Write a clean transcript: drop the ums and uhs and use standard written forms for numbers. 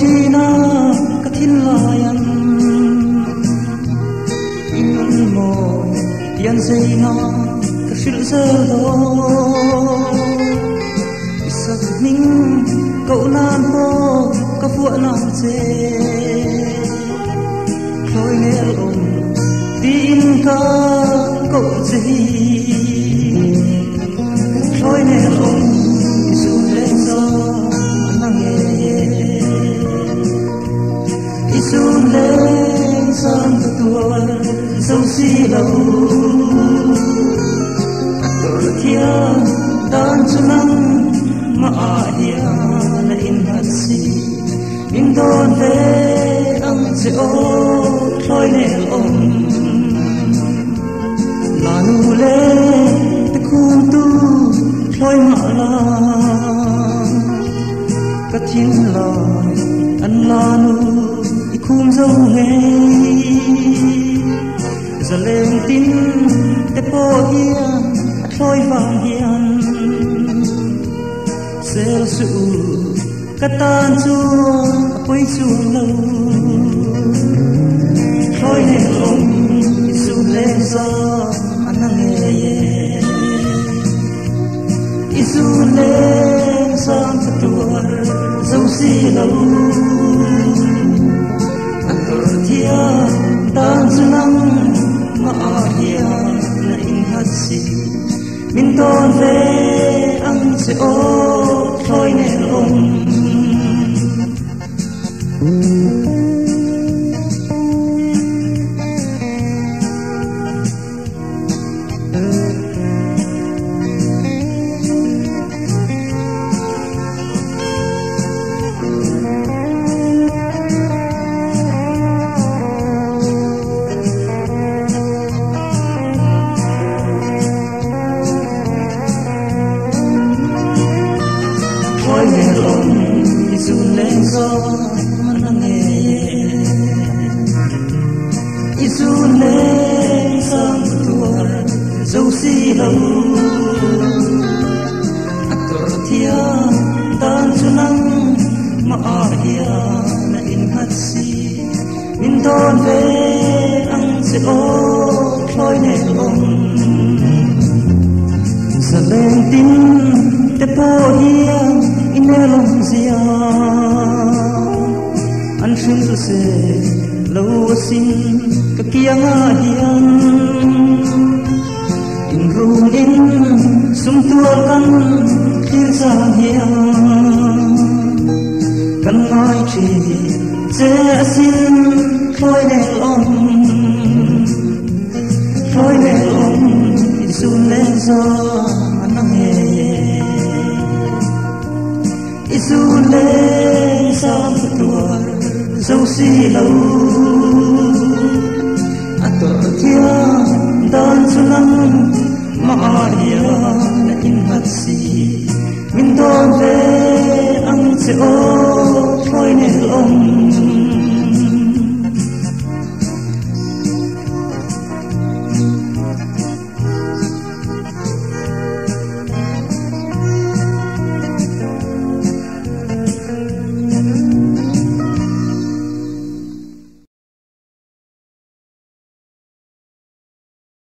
china ka thin layan in mo tian sei na ka shil se do isak ning ko nan po ka fu nan che khoi ne om tin ka ko chi khoi ne om su le so nang ye isu le san tua sâu si lâu tor thia dan sunang ma dia na in hasi in don ve ang se o khoi ne om la nu le te khum tu khoi ma la ka thiên lai an la nu i khum dâu nghe giờ lên tin để po hiền khôi vàng hiền sel su katan chuông quay chuông lâu khôi ne om su lên gió anh nghe isu lên sang tuar dâu si lâu anh thia tan sunang ma hiền na in hasi min ton ve ang se o khoi ne om dâu si lâu ator thia tan sunang ma dia na in hasi min don ve ang se o khoi ne om sa lên tin te po hia in long zia an shul se lâu sin ka kiang a hian rung in sum tua kan khir sang hiang kan mai chi che sin khoi ne om isun le zo anang he isun le sam tua dâu si lâu ator thia dan sunang ma dia na in hasi min don ve ang se o khoi ne om